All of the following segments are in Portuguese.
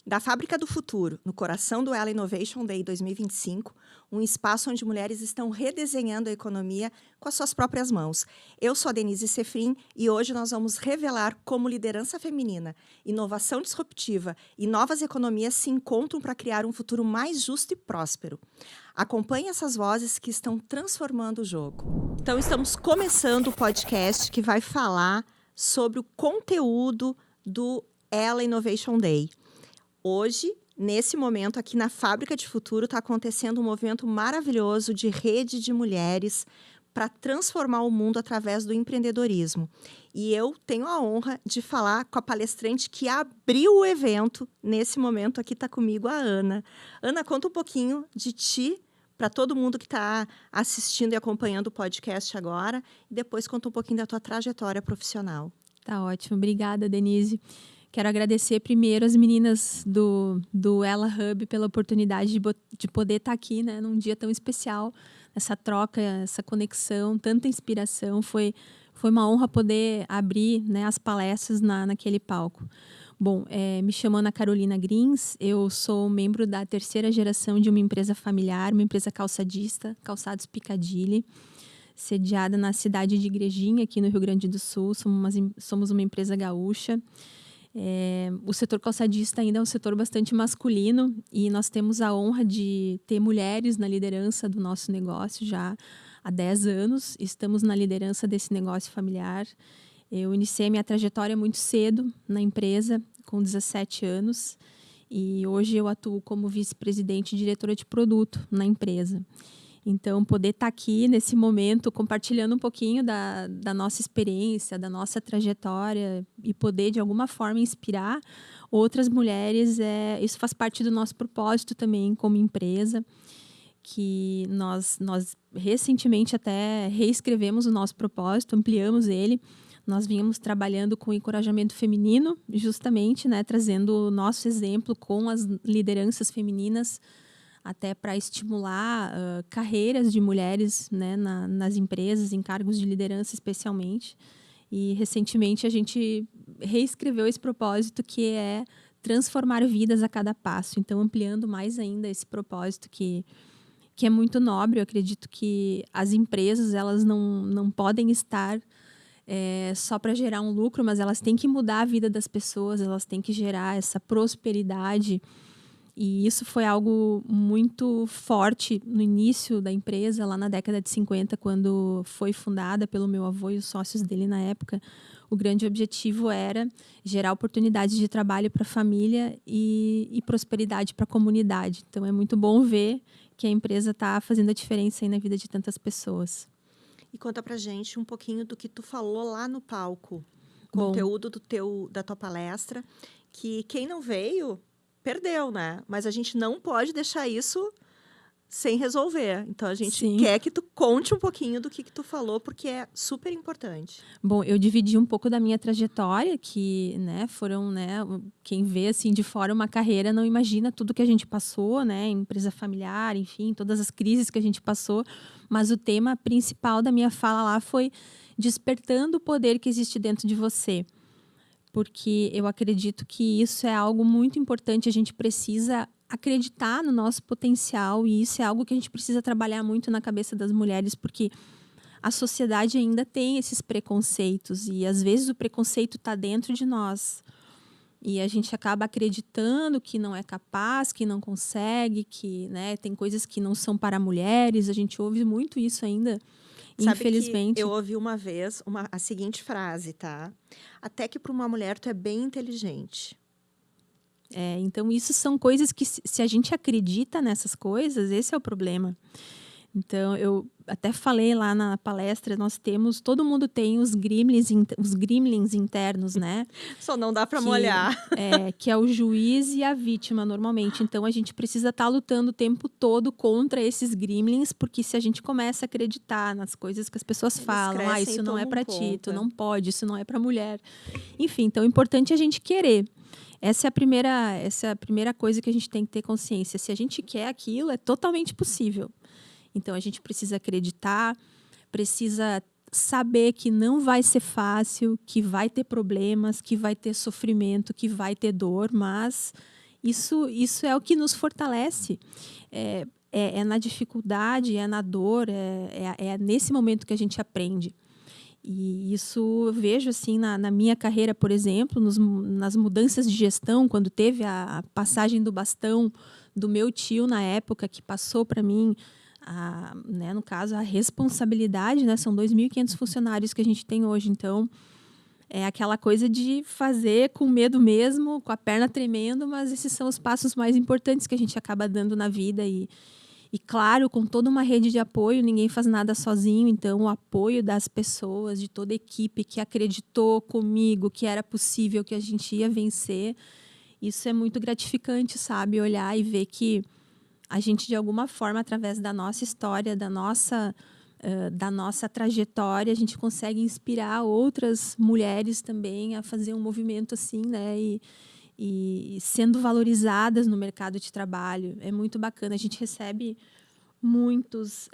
Da Fábrica do Futuro, no coração do Ela Innovation Day 2025, um espaço onde mulheres estão redesenhando a economia com as suas próprias mãos. Eu sou a Denise Sefrin e hoje nós vamos revelar como liderança feminina, inovação disruptiva e novas economias se encontram para criar um futuro mais justo e próspero. Acompanhe essas vozes que estão transformando o jogo. Então, estamos começando o podcast que vai falar sobre o conteúdo do Ela Innovation Day. Hoje, nesse momento, aqui na Fábrica de Futuro, está acontecendo um movimento maravilhoso de rede de mulheres para transformar o mundo através do empreendedorismo. E eu tenho a honra de falar com a palestrante que abriu o evento. Nesse momento, aqui está comigo a Ana. Ana, conta um pouquinho de ti para todo mundo que está assistindo e acompanhando o podcast agora. E depois conta um pouquinho da tua trajetória profissional. Tá ótimo. Obrigada, Denise. Quero agradecer primeiro as meninas do Ela Hub pela oportunidade de poder estar aqui, né, num dia tão especial, essa troca, essa conexão, tanta inspiração. Foi uma honra poder abrir, né, as palestras naquele palco. Bom, me chamo Ana Carolina Grins, eu sou membro da terceira geração de uma empresa familiar, uma empresa calçadista, Calçados Picadilly, sediada na cidade de Igrejinha, aqui no Rio Grande do Sul. Somos uma empresa gaúcha. O setor calçadista ainda é um setor bastante masculino e nós temos a honra de ter mulheres na liderança do nosso negócio já há 10 anos. Estamos na liderança desse negócio familiar. Eu iniciei minha trajetória muito cedo na empresa, com 17 anos, e hoje eu atuo como vice-presidente e diretora de produto na empresa. Então, poder estar aqui nesse momento, compartilhando um pouquinho da nossa experiência, da nossa trajetória e poder, de alguma forma, inspirar outras mulheres, isso faz parte do nosso propósito também como empresa, que nós recentemente até reescrevemos o nosso propósito, ampliamos ele. Nós vínhamos trabalhando com encorajamento feminino, justamente, né, trazendo o nosso exemplo com as lideranças femininas, até para estimular carreiras de mulheres, né, nas empresas, em cargos de liderança especialmente. E, recentemente, a gente reescreveu esse propósito, que é transformar vidas a cada passo. Então, ampliando mais ainda esse propósito que é muito nobre. Eu acredito que as empresas elas não podem estar só para gerar um lucro, mas elas têm que mudar a vida das pessoas, elas têm que gerar essa prosperidade. E isso foi algo muito forte no início da empresa, lá na década de 50, quando foi fundada pelo meu avô e os sócios dele na época. O grande objetivo era gerar oportunidades de trabalho para a família e prosperidade para a comunidade. Então, é muito bom ver que a empresa está fazendo a diferença aí na vida de tantas pessoas. E conta pra gente um pouquinho do que tu falou lá no palco. Bom, Conteúdo da tua palestra, que quem não veio perdeu, né? Mas a gente não pode deixar isso sem resolver. Então, a gente sim. quer que tu conte um pouquinho do que tu falou, porque é super importante. Bom, eu dividi um pouco da minha trajetória, que, né, foram, né, quem vê assim de fora uma carreira não imagina tudo que a gente passou, né, empresa familiar, enfim, todas as crises que a gente passou, mas o tema principal da minha fala lá foi despertando o poder que existe dentro de você. Porque eu acredito que isso é algo muito importante, a gente precisa acreditar no nosso potencial, e isso é algo que a gente precisa trabalhar muito na cabeça das mulheres, porque a sociedade ainda tem esses preconceitos e às vezes o preconceito está dentro de nós e a gente acaba acreditando que não é capaz, que não consegue, que, né, tem coisas que não são para mulheres. A gente ouve muito isso ainda, Sabe infelizmente. que eu ouvi uma vez a seguinte frase, tá? Até que para uma mulher tu é bem inteligente. Então isso são coisas que, se a gente acredita nessas coisas, esse é o problema. Então, eu até falei lá na palestra, todo mundo tem os gremlins internos, né? Só não dá para molhar. Que é o juiz e a vítima, normalmente. Então, a gente precisa estar lutando o tempo todo contra esses gremlins, porque se a gente começa a acredtar nas coisas que as pessoas falam, isso não é para ti, tu não pode, isso não é para mulher. Enfim, então, o importante é a gente querer. Essa é a primeira coisa que a gente tem que ter consciência. Se a gente quer aquilo, é totalmente possível. Então, a gente precisa acreditar, precisa saber que não vai ser fácil, que vai ter problemas, que vai ter sofrimento, que vai ter dor, mas Isso é o que nos fortalece. É na dificuldade, é na dor, é nesse momento que a gente aprende. E isso eu vejo assim na minha carreira, por exemplo, nas mudanças de gestão, quando teve a passagem do bastão do meu tio na época, que passou para mim, né, no caso, a responsabilidade, né, são 2.500 funcionários que a gente tem hoje. Então, é aquela coisa de fazer com medo mesmo, com a perna tremendo, mas esses são os passos mais importantes que a gente acaba dando na vida. E claro, com toda uma rede de apoio, ninguém faz nada sozinho, então o apoio das pessoas, de toda a equipe que acreditou comigo que era possível, que a gente ia vencer, isso é muito gratificante, sabe? Olhar e ver que a gente, de alguma forma, através da nossa história, da nossa trajetória, a gente consegue inspirar outras mulheres também a fazer um movimento assim, né? E sendo valorizadas no mercado de trabalho. É muito bacana. A gente recebe muitos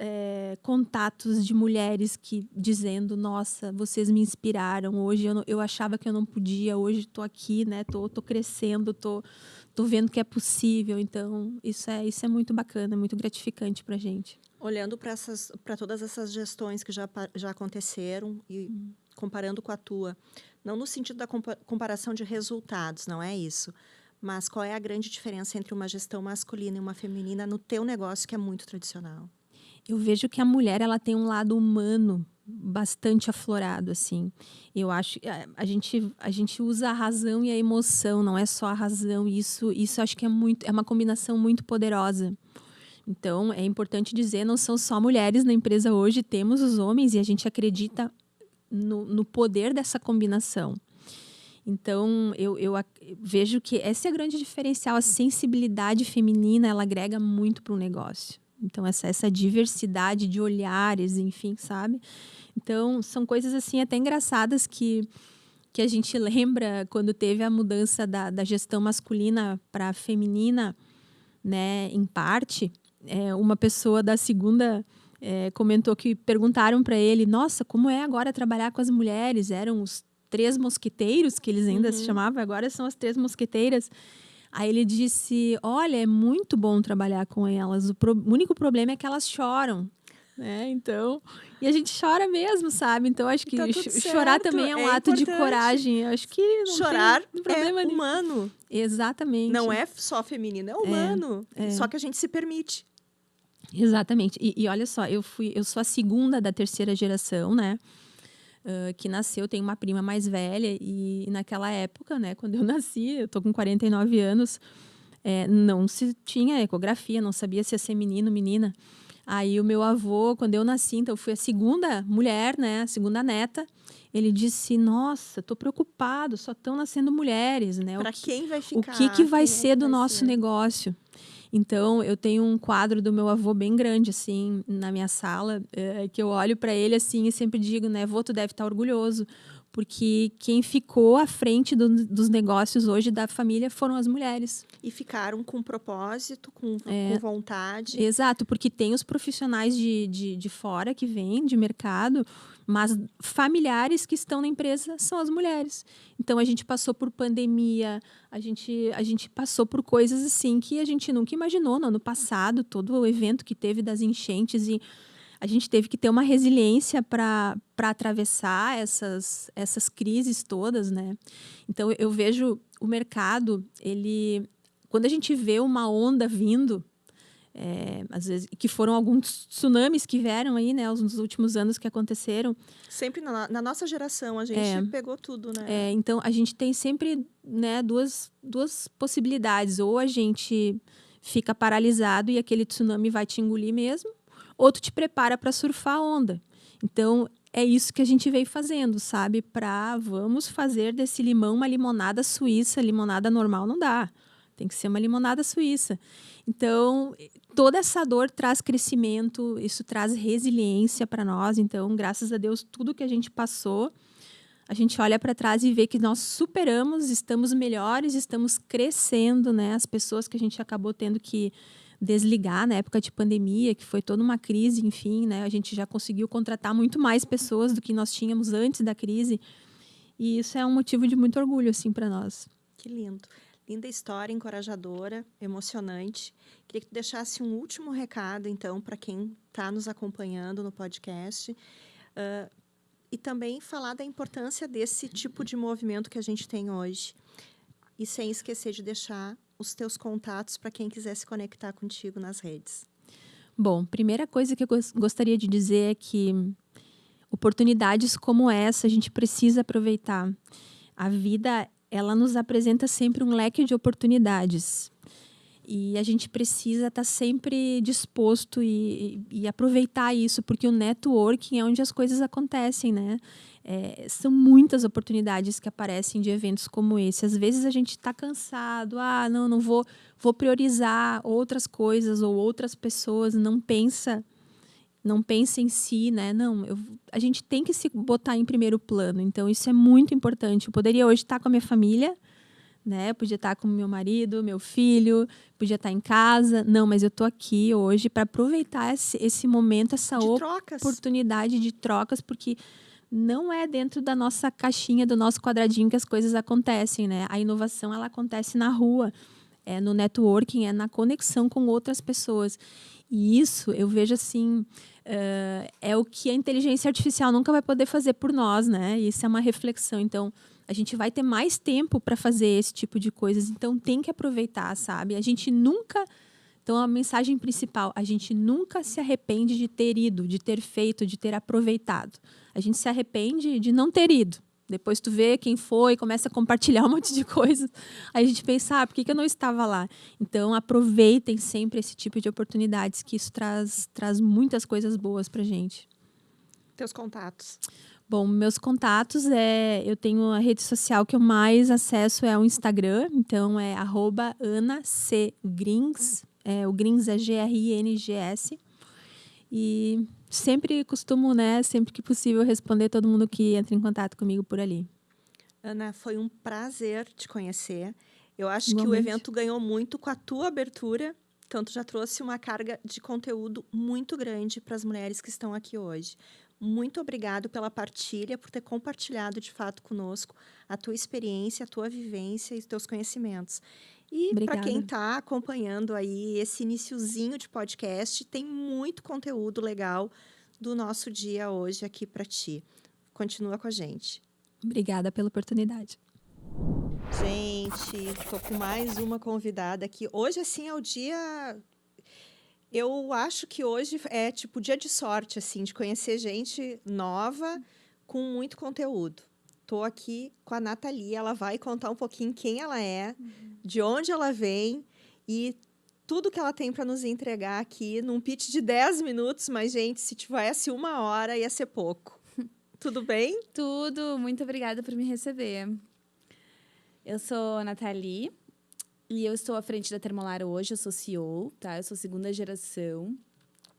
contatos de mulheres que dizendo, nossa, vocês me inspiraram. Hoje eu achava que eu não podia, hoje estou aqui, né? Tô crescendo, tô vendo que é possível. Então, isso é muito bacana, muito gratificante para a gente. Olhando para todas essas gestões que já aconteceram e comparando com a tua, não no sentido da comparação de resultados, não é isso, mas qual é a grande diferença entre uma gestão masculina e uma feminina no teu negócio, que é muito tradicional? Eu vejo que a mulher ela tem um lado humano bastante aflorado, assim. Eu acho que a gente usa a razão e a emoção, não é só a razão. Isso acho que é uma combinação muito poderosa. Então, é importante dizer, não são só mulheres na empresa hoje, temos os homens e a gente acredita no poder dessa combinação. Então, eu vejo que esse é o grande diferencial, a sensibilidade feminina, ela agrega muito para o negócio. Então, essa diversidade de olhares, enfim, sabe? Então, são coisas assim até engraçadas que a gente lembra quando teve a mudança da gestão masculina para a feminina, né, em parte. Uma pessoa da segunda comentou que perguntaram para ele, nossa, como é agora trabalhar com as mulheres? Eram os 3 mosqueteiros, que eles ainda se chamavam, agora são as 3 mosqueteiras. Aí ele disse, olha, é muito bom trabalhar com elas, o único problema é que elas choram. Então, e a gente chora mesmo, sabe? Então, acho que tá chorar também é um ato importante. De coragem. Acho que não chorar tem problema é humano. Nenhum. Exatamente. Não é só feminino, é humano. Só que a gente se permite. Exatamente. E olha só, eu sou a segunda da terceira geração, né? Que nasceu, tenho uma prima mais velha e naquela época, né? Quando eu nasci, eu tô com 49 anos, não se tinha ecografia, não sabia se ia ser menino, menina. Aí o meu avô, quando eu nasci, então eu fui a segunda mulher, né? A segunda neta. Ele disse, nossa, tô preocupado, só estão nascendo mulheres, né? Para quem vai ficar? O que vai ser do nosso negócio? Então, eu tenho um quadro do meu avô bem grande, assim, na minha sala, que eu olho para ele, assim, e sempre digo, né, vô, tu deve estar orgulhoso, porque quem ficou à frente dos negócios hoje da família foram as mulheres. E ficaram com propósito, com vontade. Exato, porque tem os profissionais de fora que vêm, de mercado, mas familiares que estão na empresa são as mulheres. Então, a gente passou por pandemia, a gente passou por coisas assim que a gente nunca imaginou no ano passado, todo o evento que teve das enchentes, e a gente teve que ter uma resiliência para atravessar essas crises todas, né? Então, eu vejo o mercado, quando a gente vê uma onda vindo, às vezes, que foram alguns tsunamis que vieram aí, né, nos últimos anos que aconteceram. Sempre na nossa geração, a gente pegou tudo, né? Então, a gente tem sempre, né, duas possibilidades. Ou a gente fica paralisado e aquele tsunami vai te engolir mesmo, ou tu te prepara para surfar a onda. Então, é isso que a gente veio fazendo, sabe? Vamos fazer desse limão uma limonada suíça. Limonada normal não dá. Tem que ser uma limonada suíça. Então, toda essa dor traz crescimento, isso traz resiliência para nós. Então, graças a Deus, tudo que a gente passou, a gente olha para trás e vê que nós superamos, estamos melhores, estamos crescendo, né? As pessoas que a gente acabou tendo que desligar na época de pandemia, que foi toda uma crise, enfim, né? A gente já conseguiu contratar muito mais pessoas do que nós tínhamos antes da crise. E isso é um motivo de muito orgulho, assim, para nós. Que lindo. Linda história, encorajadora, emocionante. Queria que tu deixasse um último recado, então, para quem está nos acompanhando no podcast. E também falar da importância desse tipo de movimento que a gente tem hoje. E sem esquecer de deixar os teus contatos para quem quiser se conectar contigo nas redes. Bom, primeira coisa que eu gostaria de dizer é que oportunidades como essa a gente precisa aproveitar. A vida, ela nos apresenta sempre um leque de oportunidades. E a gente precisa estar sempre disposto e aproveitar isso, porque o networking é onde as coisas acontecem, né? São muitas oportunidades que aparecem de eventos como esse. Às vezes a gente está cansado, não vou priorizar outras coisas ou outras pessoas, não pensa em si, né? A gente tem que se botar em primeiro plano. Então, isso é muito importante. Eu poderia hoje estar com a minha família, né? Eu podia estar com meu marido, meu filho, podia estar em casa. Não, mas eu estou aqui hoje para aproveitar esse momento, essa oportunidade de trocas, porque não é dentro da nossa caixinha, do nosso quadradinho que as coisas acontecem, né? A inovação, ela acontece na rua, no networking, na conexão com outras pessoas. E isso, eu vejo assim, é o que a inteligência artificial nunca vai poder fazer por nós, né? Isso é uma reflexão. Então, a gente vai ter mais tempo para fazer esse tipo de coisas. Então, tem que aproveitar, sabe? A gente nunca... Então, a mensagem principal, a gente nunca se arrepende de ter ido, de ter feito, de ter aproveitado. A gente se arrepende de não ter ido. Depois tu vê quem foi, começa a compartilhar um monte de coisas. Aí a gente pensa, por que eu não estava lá? Então, aproveitem sempre esse tipo de oportunidades, que isso traz muitas coisas boas pra gente. Teus contatos. Bom, meus contatos eu tenho a rede social que eu mais acesso é o Instagram, então é @AnaCGrings, o Grings é GRINGS. E sempre costumo, né, sempre que possível, responder todo mundo que entra em contato comigo por ali. Ana, foi um prazer te conhecer. Eu acho Igualmente. Que o evento ganhou muito com a tua abertura. Então, tu já trouxe uma carga de conteúdo muito grande para as mulheres que estão aqui hoje. Muito obrigado pela partilha, por ter compartilhado de fato conosco a tua experiência, a tua vivência e os teus conhecimentos. E para quem está acompanhando aí esse iniciozinho de podcast, tem muito conteúdo legal do nosso dia hoje aqui para ti. Continua com a gente. Obrigada pela oportunidade. Gente, estou com mais uma convidada aqui. Hoje, assim, é o dia... Eu acho que hoje é tipo dia de sorte, assim, de conhecer gente nova com muito conteúdo. Estou aqui com a Nathalie, ela vai contar um pouquinho quem ela é, de onde ela vem e tudo que ela tem para nos entregar aqui num pitch de 10 minutos, mas, gente, se tivesse 1 hora, ia ser pouco. Tudo bem? Tudo, muito obrigada por me receber. Eu sou a Nathalie e eu estou à frente da Termolar hoje, eu sou CEO, tá? Eu sou segunda geração.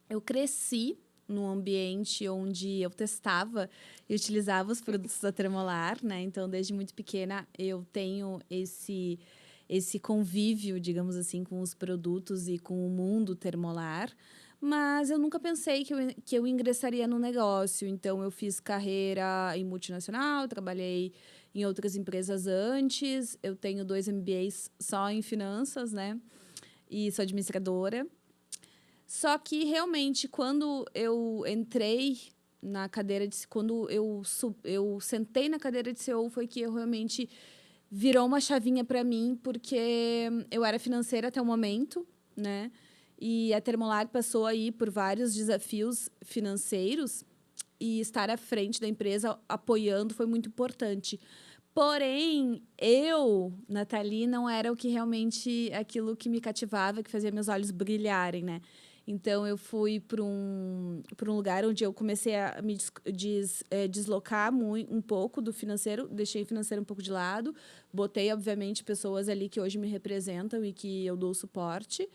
Eu cresci num ambiente onde eu testava e utilizava os produtos da Termolar, né? Então, desde muito pequena, eu tenho esse convívio, digamos assim, com os produtos e com o mundo termolar. Mas eu nunca pensei que eu ingressaria no negócio. Então, eu fiz carreira em multinacional, trabalhei em outras empresas antes. Eu tenho 2 MBAs só em finanças, né? E sou administradora. Só que, realmente, quando eu entrei na cadeira de... Quando eu sentei na cadeira de CEO, foi que eu realmente... Virou uma chavinha para mim, porque eu era financeira até o momento, né? E a Termolar passou aí por vários desafios financeiros e estar à frente da empresa apoiando foi muito importante. Porém, eu, Nathalie, não era o que realmente aquilo que me cativava, que fazia meus olhos brilharem, né? Então, eu fui para um lugar onde eu comecei a me deslocar um pouco do financeiro, deixei o financeiro um pouco de lado, botei, obviamente, pessoas ali que hoje me representam e que eu dou suporte,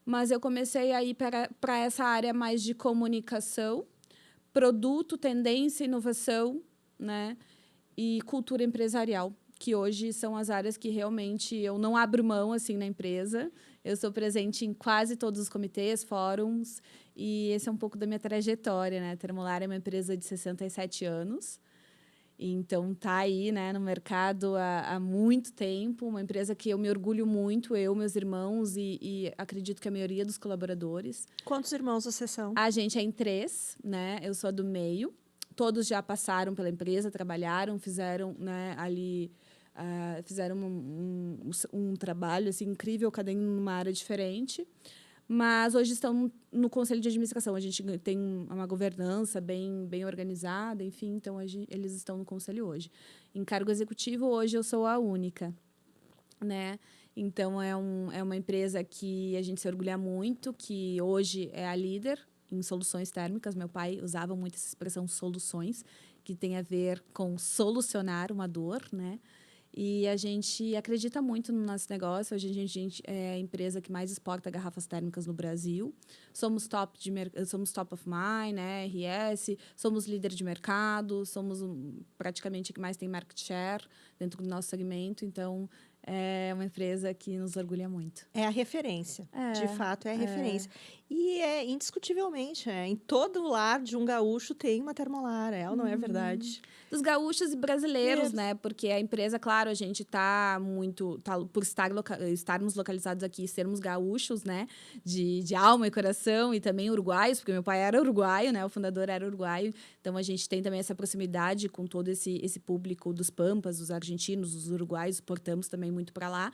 mas eu comecei a ir para essa área mais de comunicação, produto, tendência, inovação, né? E cultura empresarial, que hoje são as áreas que realmente eu não abro mão assim na empresa. Eu sou presente em quase todos os comitês, fóruns, e esse é um pouco da minha trajetória, né? A Termolar é uma empresa de 67 anos Então, tá aí, né, no mercado há muito tempo, uma empresa que eu me orgulho muito, eu, meus irmãos e acredito que a maioria dos colaboradores. Quantos irmãos vocês são? A gente é em 3, né? Eu sou a do meio. Todos já passaram pela empresa, trabalharam, fizeram, né, ali, fizeram um trabalho assim, incrível, cada um numa área diferente. Mas hoje estão no conselho de administração. A gente tem uma governança bem organizada, enfim, então eles estão no conselho hoje. Em cargo executivo, hoje eu sou a única, né? Então, é uma empresa que a gente se orgulha muito, que hoje é a líder em soluções térmicas. Meu pai usava muito essa expressão soluções, que tem a ver com solucionar uma dor, né? E a gente acredita muito no nosso negócio. Hoje a gente é a empresa que mais exporta garrafas térmicas no Brasil. Somos somos top of mind, né? RS, somos líder de mercado, somos praticamente a que mais tem market share dentro do nosso segmento. Então, é uma empresa que nos orgulha muito. É a referência. De fato, é a referência. É. E indiscutivelmente, em todo lar de um gaúcho tem uma termolar, não é verdade? Dos gaúchos e brasileiros, né? Porque a empresa, claro, a gente por estarmos localizados aqui e sermos gaúchos, né? De alma e coração, e também uruguaios, porque meu pai era uruguaio, né? O fundador era uruguaio. Então, a gente tem também essa proximidade com todo esse público dos pampas, dos argentinos, dos uruguaios, portamos também muito para lá.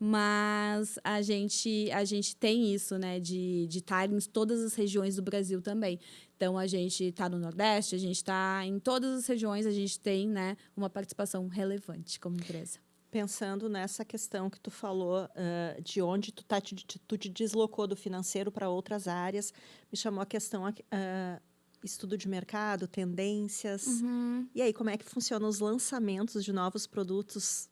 Mas a gente tem isso, né, de estar em todas as regiões do Brasil também. Então, a gente está no Nordeste, a gente está em todas as regiões, a gente tem, né, uma participação relevante como empresa. Pensando nessa questão que tu falou, de onde tu te deslocou do financeiro para outras áreas, me chamou a questão, estudo de mercado, tendências. E aí, como é que funcionam os lançamentos de novos produtos?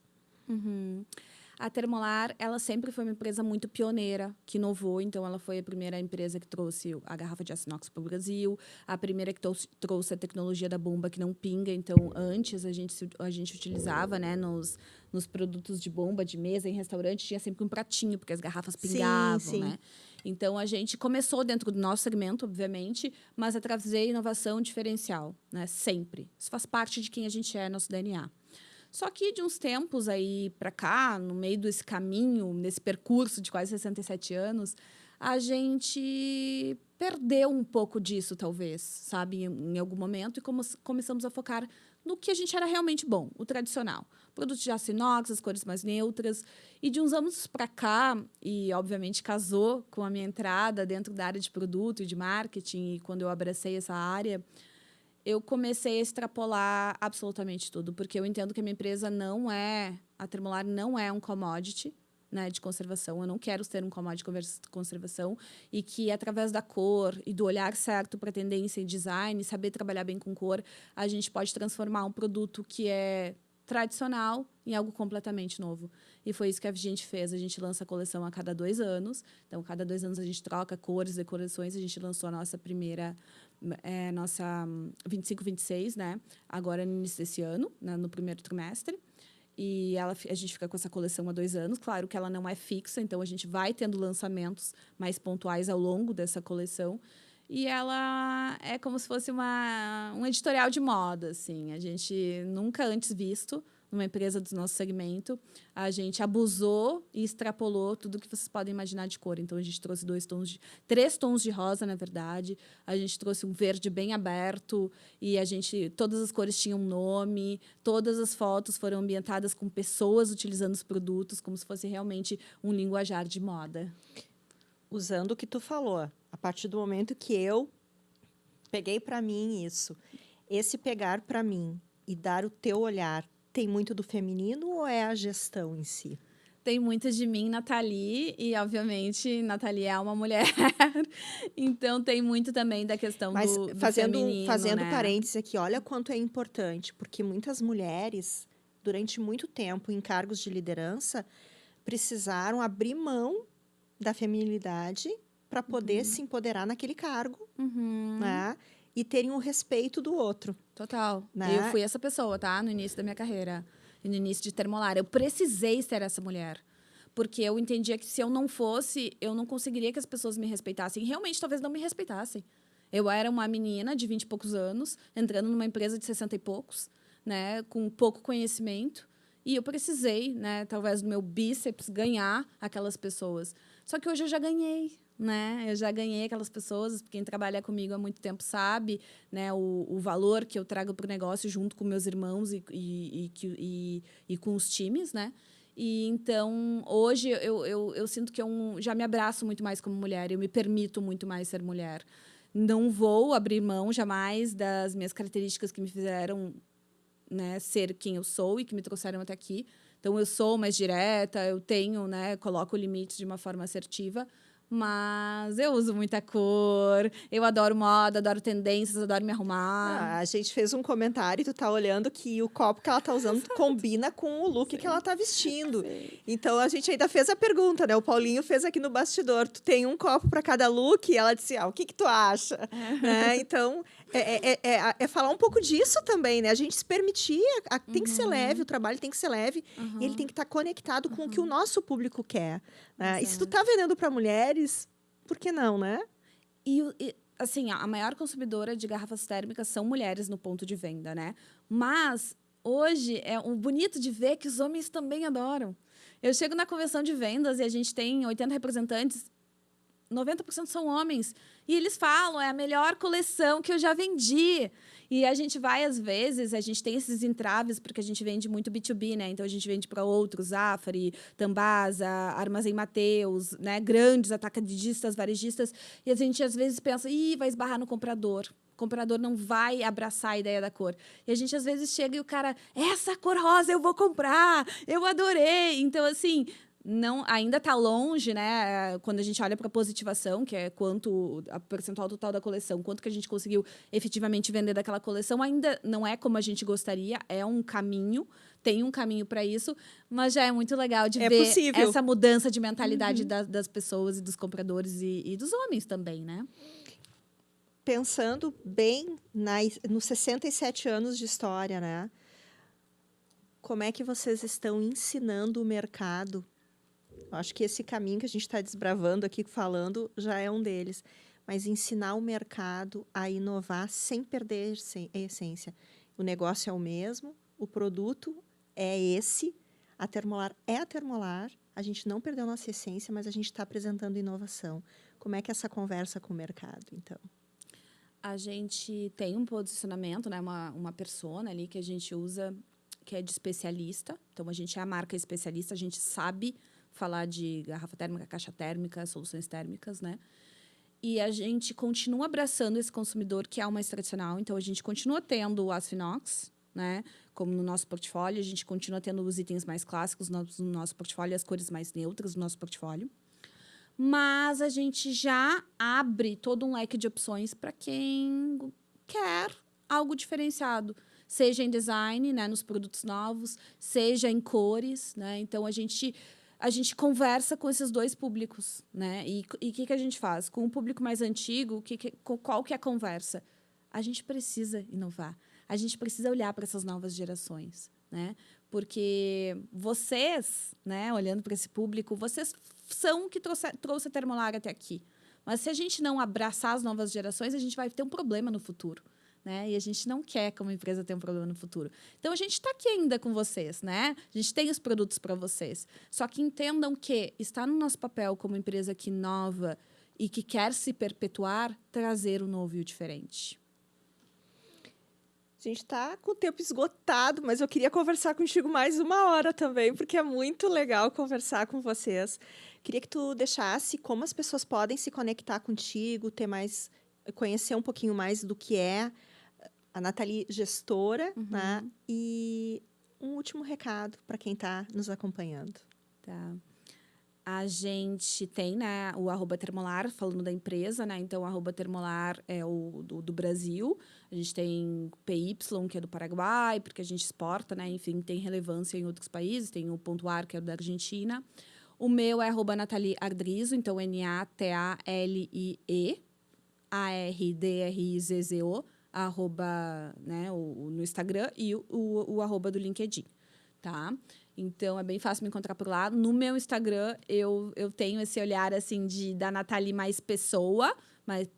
A Termolar, ela sempre foi uma empresa muito pioneira, que inovou. Então, ela foi a primeira empresa que trouxe a garrafa de aço inox para o Brasil, a primeira que trouxe a tecnologia da bomba que não pinga. Então, antes, a gente utilizava, né, nos produtos de bomba, de mesa, em restaurante, tinha sempre um pratinho, porque as garrafas pingavam, sim. né? Então, a gente começou dentro do nosso segmento, obviamente, mas a trazer inovação diferencial, né? Sempre. Isso faz parte de quem a gente é, nosso DNA. Só que de uns tempos aí para cá, no meio desse caminho, nesse percurso de quase 67 anos, a gente perdeu um pouco disso, talvez, sabe, em algum momento, e começamos a focar no que a gente era realmente bom, o tradicional. Produtos de aço inox, as cores mais neutras. E de uns anos para cá, e obviamente casou com a minha entrada dentro da área de produto e de marketing, e quando eu abracei essa área, eu comecei a extrapolar absolutamente tudo, porque eu entendo que a minha empresa a Termolar não é um commodity, né, de conservação. Eu não quero ser um commodity de conservação, e que através da cor e do olhar certo para tendência e design, saber trabalhar bem com cor, a gente pode transformar um produto que é tradicional em algo completamente novo. E foi isso que a gente fez. A gente lança a coleção a cada 2 anos. Então, cada 2 anos a gente troca cores, decorações. A gente lançou a nossa primeira, nossa 25-26, né? Agora no início desse ano, né? No primeiro trimestre. E a gente fica com essa coleção há 2 anos. Claro que ela não é fixa, então a gente vai tendo lançamentos mais pontuais ao longo dessa coleção. E ela é como se fosse um editorial de moda, assim. A gente nunca antes visto numa empresa do nosso segmento. A gente abusou e extrapolou tudo que vocês podem imaginar de cor. Então, a gente trouxe 3 tons de rosa, na verdade. A gente trouxe um verde bem aberto. E todas as cores tinham um nome. Todas as fotos foram ambientadas com pessoas utilizando os produtos, como se fosse realmente um linguajar de moda. Usando o que tu falou, a partir do momento que eu peguei para mim isso, esse pegar para mim e dar o teu olhar, tem muito do feminino ou é a gestão em si? Tem muito de mim, Nathalie, e obviamente Nathalie é uma mulher, então tem muito também da questão do feminino, fazendo né? parênteses aqui, olha quanto é importante, porque muitas mulheres, durante muito tempo, em cargos de liderança, precisaram abrir mão da feminilidade para poder se empoderar naquele cargo, né? E terem o respeito do outro. Total. Né? Eu fui essa pessoa, tá? No início da minha carreira. E no início de Termolar. Eu precisei ser essa mulher. Porque eu entendia que se eu não fosse, eu não conseguiria que as pessoas me respeitassem. E realmente, talvez não me respeitassem. Eu era uma menina de 20 e poucos anos, entrando numa empresa de 60 e poucos. né, com pouco conhecimento. E eu precisei, né, talvez do meu bíceps, ganhar aquelas pessoas. Só que hoje eu já ganhei, né? Eu já ganhei aquelas pessoas. Quem trabalha comigo há muito tempo sabe, né, o valor que eu trago para o negócio junto com meus irmãos e com os times, né? E então, hoje, eu sinto que eu já me abraço muito mais como mulher. Eu me permito muito mais ser mulher. Não vou abrir mão jamais das minhas características que me fizeram, né, ser quem eu sou e que me trouxeram até aqui. Então, eu sou mais direta, eu tenho, né, coloco limites de uma forma assertiva, mas eu uso muita cor, eu adoro moda, adoro tendências, adoro me arrumar. A gente fez um comentário e tu tá olhando que o copo que ela tá usando combina com o look que ela tá vestindo. Sim. Então, a gente ainda fez a pergunta, né? O Paulinho fez aqui no bastidor. Tu tem um copo para cada look? E ela disse, o que que tu acha? Né? Então, é falar um pouco disso também, né? A gente se permitir, tem que ser leve, o trabalho tem que ser leve. E ele tem que estar conectado com o que o nosso público quer. Né? E se tu tá vendendo para mulheres, por que não, né? Assim, a maior consumidora de garrafas térmicas são mulheres no ponto de venda, né? Mas hoje é um bonito de ver que os homens também adoram. Eu chego na convenção de vendas e a gente tem 80 representantes, 90% são homens. E eles falam, é a melhor coleção que eu já vendi. E a gente vai, às vezes, a gente tem esses entraves, porque a gente vende muito B2B, né? Então, a gente vende para outros, Zafari, Tambasa, Armazém Mateus, né? Grandes atacadistas, varejistas. E a gente, às vezes, pensa, vai esbarrar no comprador. O comprador não vai abraçar a ideia da cor. E a gente, às vezes, chega e o cara, essa cor rosa eu vou comprar, eu adorei. Então, assim, não, ainda está longe, né? Quando a gente olha para a positivação, que é quanto a percentual total da coleção, quanto que a gente conseguiu efetivamente vender daquela coleção, ainda não é como a gente gostaria, é um caminho, tem um caminho para isso, mas já é muito legal de ver possível. essa mudança de mentalidade das pessoas e dos compradores e dos homens também, né? Pensando bem nos 67 anos de história, né? Como é que vocês estão ensinando o mercado? Eu acho que esse caminho que a gente está desbravando aqui, falando, já é um deles. Mas ensinar o mercado a inovar sem perder a essência. O negócio é o mesmo, o produto é esse, a Termolar é a Termolar, a gente não perdeu nossa essência, mas a gente está apresentando inovação. Como é que é essa conversa com o mercado, então? A gente tem um posicionamento, né, uma persona ali que a gente usa, que é de especialista. Então, a gente é a marca especialista, a gente sabe falar de garrafa térmica, caixa térmica, soluções térmicas, né? E a gente continua abraçando esse consumidor que é o mais tradicional. Então, a gente continua tendo o aço inox, né? Como no nosso portfólio. A gente continua tendo os itens mais clássicos no nosso portfólio, as cores mais neutras no nosso portfólio. Mas a gente já abre todo um leque de opções para quem quer algo diferenciado. Seja em design, né, nos produtos novos, seja em cores, né? Então, a gente conversa com esses dois públicos, né? E o que a gente faz? Com o público mais antigo, qual que é a conversa? A gente precisa inovar. A gente precisa olhar para essas novas gerações, né? Porque vocês, né, olhando para esse público, vocês são o que trouxe a Termolar até aqui. Mas se a gente não abraçar as novas gerações, a gente vai ter um problema no futuro. Né? E a gente não quer, como empresa, ter um problema no futuro. Então, a gente está aqui ainda com vocês, né? A gente tem os produtos para vocês. Só que entendam que está no nosso papel, como empresa que inova e que quer se perpetuar, trazer o novo e o diferente. A gente está com o tempo esgotado, mas eu queria conversar contigo mais 1 hora também, porque é muito legal conversar com vocês. Queria que tu deixasse como as pessoas podem se conectar contigo, conhecer um pouquinho mais do que é a Nathalie gestora, né? E um último recado para quem está nos acompanhando. Tá. A gente tem, né, o @Termolar, falando da empresa, né? Então, o @Termolar é o do Brasil. A gente tem PY, que é do Paraguai, porque a gente exporta, né? Enfim, tem relevância em outros países. Tem o .ar, que é da Argentina. O meu é @Nathalie Ardrizzo, então NATALIE ARDRIZZO, né, no Instagram e o @ do LinkedIn, tá? Então, é bem fácil me encontrar por lá. No meu Instagram, eu tenho esse olhar, assim, da Nathalie mais pessoa,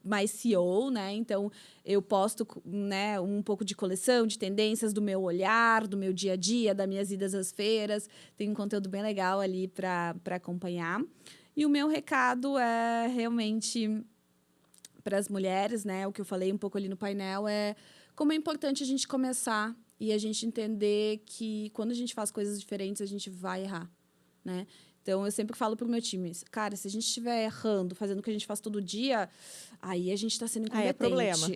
mais CEO, né? Então, eu posto, né, um pouco de coleção, de tendências do meu olhar, do meu dia a dia, das minhas idas às feiras. Tem um conteúdo bem legal ali para acompanhar. E o meu recado é realmente para as mulheres, né? O que eu falei um pouco ali no painel é como é importante a gente começar e a gente entender que quando a gente faz coisas diferentes, a gente vai errar, né? Então, eu sempre falo para o meu time, cara, se a gente estiver errando, fazendo o que a gente faz todo dia, aí a gente está sendo incompetente. É problema.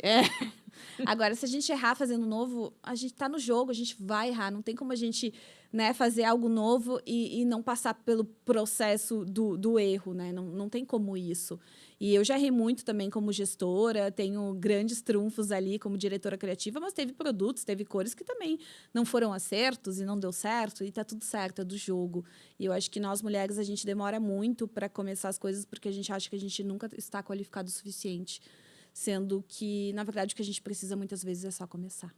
Agora, se a gente errar fazendo novo, a gente está no jogo, a gente vai errar. Não tem como a gente, né, fazer algo novo e não passar pelo processo do erro, né? Não tem como isso. E eu já errei muito também como gestora, tenho grandes trunfos ali como diretora criativa, mas teve produtos, teve cores que também não foram acertos e não deu certo, e tá tudo certo, é do jogo. E eu acho que nós, mulheres, a gente demora muito para começar as coisas porque a gente acha que a gente nunca está qualificado o suficiente, sendo que, na verdade, o que a gente precisa muitas vezes é só começar.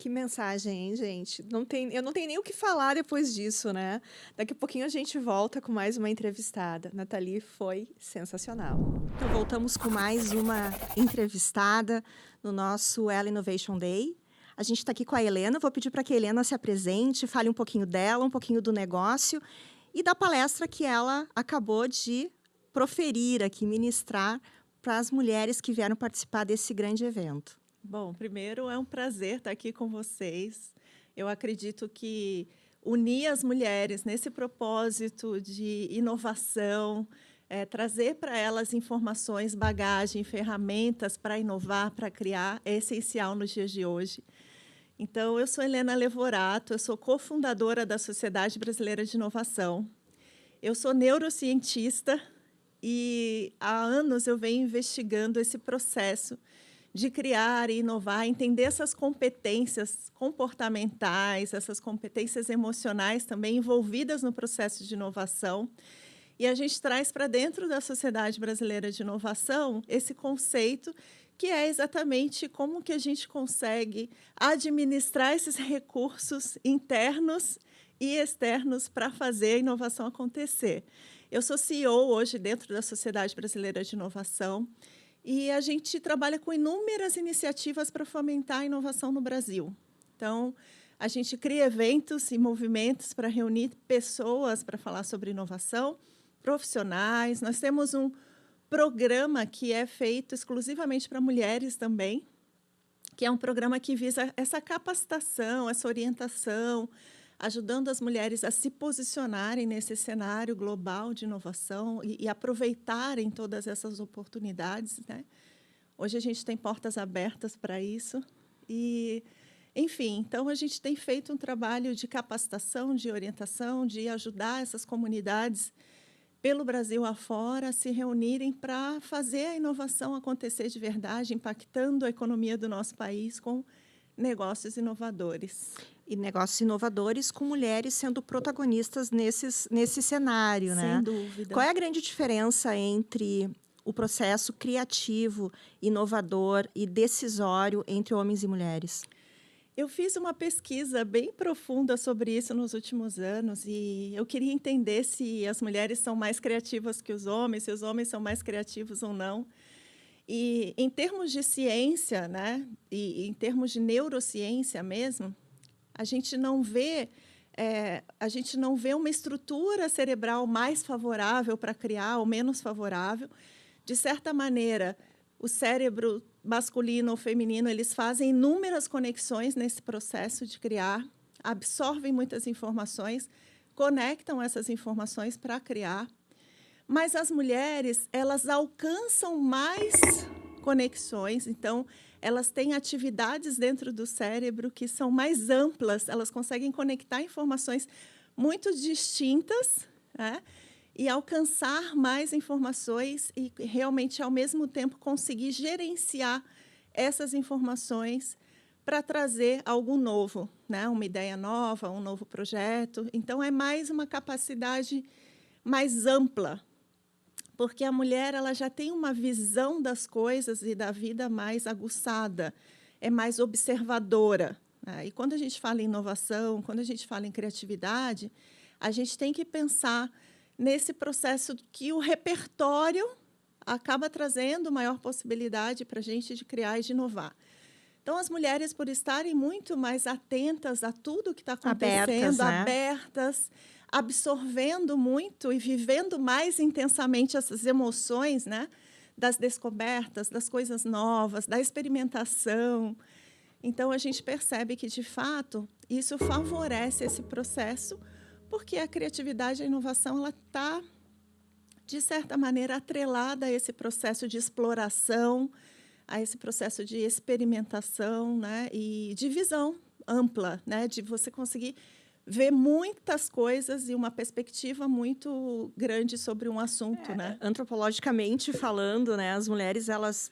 Que mensagem, hein, gente? Eu não tenho nem o que falar depois disso, né? Daqui a pouquinho a gente volta com mais uma entrevistada. Nathalie, foi sensacional. Então, voltamos com mais uma entrevistada no nosso Ela Innovation Day. A gente está aqui com a Helena. Vou pedir para que a Helena se apresente, fale um pouquinho dela, um pouquinho do negócio e da palestra que ela acabou de proferir aqui, ministrar para as mulheres que vieram participar desse grande evento. Bom, primeiro é um prazer estar aqui com vocês. Eu acredito que unir as mulheres nesse propósito de inovação, trazer para elas informações, bagagem, ferramentas para inovar, para criar, é essencial nos dias de hoje. Então, eu sou Helena Levorato, eu sou cofundadora da Sociedade Brasileira de Inovação. Eu sou neurocientista e há anos eu venho investigando esse processo de criar e inovar, entender essas competências comportamentais, essas competências emocionais também envolvidas no processo de inovação. E a gente traz para dentro da Sociedade Brasileira de Inovação esse conceito que é exatamente como que a gente consegue administrar esses recursos internos e externos para fazer a inovação acontecer. Eu sou CEO hoje dentro da Sociedade Brasileira de Inovação, e a gente trabalha com inúmeras iniciativas para fomentar a inovação no Brasil. Então, a gente cria eventos e movimentos para reunir pessoas para falar sobre inovação, profissionais. Nós temos um programa que é feito exclusivamente para mulheres também, que é um programa que visa essa capacitação, essa orientação, ajudando as mulheres a se posicionarem nesse cenário global de inovação e aproveitarem todas essas oportunidades, né? Hoje a gente tem portas abertas para isso. E, enfim, então a gente tem feito um trabalho de capacitação, de orientação, de ajudar essas comunidades pelo Brasil afora a se reunirem para fazer a inovação acontecer de verdade, impactando a economia do nosso país com negócios inovadores. E negócios inovadores com mulheres sendo protagonistas nesse cenário, né? Sem dúvida. Qual é a grande diferença entre o processo criativo, inovador e decisório entre homens e mulheres? Eu fiz uma pesquisa bem profunda sobre isso nos últimos anos e eu queria entender se as mulheres são mais criativas que os homens, se os homens são mais criativos ou não. E, em termos de ciência, né, e em termos de neurociência mesmo, a gente não vê uma estrutura cerebral mais favorável para criar ou menos favorável. De certa maneira, o cérebro masculino ou feminino, eles fazem inúmeras conexões nesse processo de criar, absorvem muitas informações, conectam essas informações para criar. Mas as mulheres, elas alcançam mais conexões, então elas têm atividades dentro do cérebro que são mais amplas, elas conseguem conectar informações muito distintas, né? E alcançar mais informações e realmente, ao mesmo tempo, conseguir gerenciar essas informações para trazer algo novo, né? Uma ideia nova, um novo projeto. Então, é mais uma capacidade mais ampla, porque a mulher ela já tem uma visão das coisas e da vida mais aguçada, é mais observadora, né? E quando a gente fala em inovação, quando a gente fala em criatividade, a gente tem que pensar nesse processo que o repertório acaba trazendo maior possibilidade para a gente de criar e de inovar. Então, as mulheres, por estarem muito mais atentas a tudo que está acontecendo, abertas, absorvendo muito e vivendo mais intensamente essas emoções, né? Das descobertas, das coisas novas, da experimentação. Então, a gente percebe que, de fato, isso favorece esse processo, porque a criatividade e a inovação ela está, de certa maneira, atrelada a esse processo de exploração, a esse processo de experimentação, né? E de visão ampla, né? De você conseguir ver muitas coisas e uma perspectiva muito grande sobre um assunto, né? Antropologicamente falando, né, as mulheres elas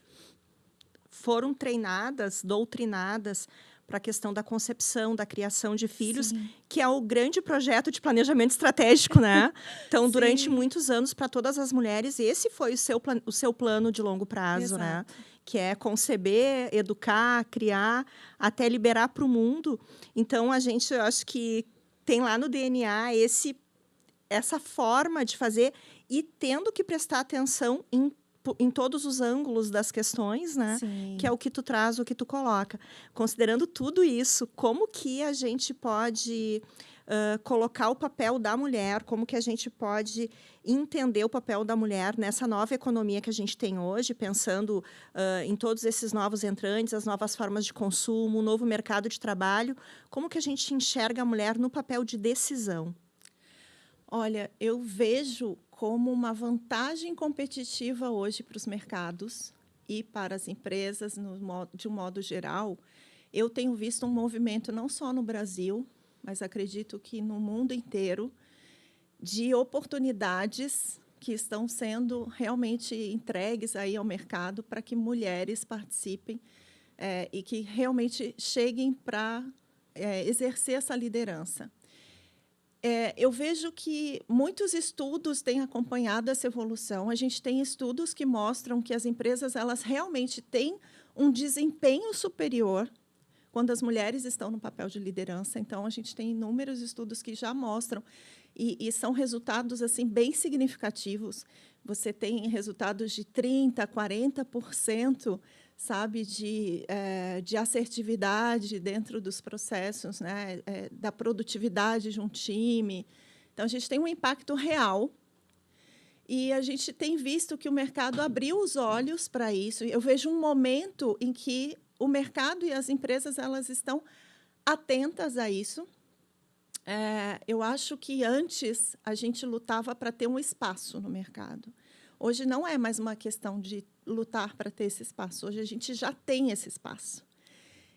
foram treinadas, doutrinadas para a questão da concepção, da criação de filhos, Sim. que é o grande projeto de planejamento estratégico, né? Então, durante Sim. muitos anos, para todas as mulheres, esse foi o seu plano de longo prazo, né? Exato. Que é conceber, educar, criar, até liberar para o mundo. Então, eu acho que tem lá no DNA essa forma de fazer e tendo que prestar atenção em todos os ângulos das questões, né? Sim. Que é o que tu traz, o que tu coloca. Considerando tudo isso, como que a gente pode colocar o papel da mulher, como que a gente pode entender o papel da mulher nessa nova economia que a gente tem hoje, pensando em todos esses novos entrantes, as novas formas de consumo, o novo mercado de trabalho, como que a gente enxerga a mulher no papel de decisão? Olha, eu vejo como uma vantagem competitiva hoje para os mercados e para as empresas, de um modo geral. Eu tenho visto um movimento, não só no Brasil, mas acredito que no mundo inteiro, de oportunidades que estão sendo realmente entregues aí ao mercado para que mulheres participem e que realmente cheguem para exercer essa liderança. Eu vejo que muitos estudos têm acompanhado essa evolução. A gente tem estudos que mostram que as empresas elas realmente têm um desempenho superior quando as mulheres estão no papel de liderança. Então, a gente tem inúmeros estudos que já mostram e são resultados assim bem significativos. Você tem resultados de 30%, 40%, sabe, de assertividade dentro dos processos, né, da produtividade de um time. Então, a gente tem um impacto real e a gente tem visto que o mercado abriu os olhos para isso. Eu vejo um momento em que o mercado e as empresas elas estão atentas a isso. Eu acho que antes a gente lutava para ter um espaço no mercado. Hoje não é mais uma questão de lutar para ter esse espaço. Hoje a gente já tem esse espaço.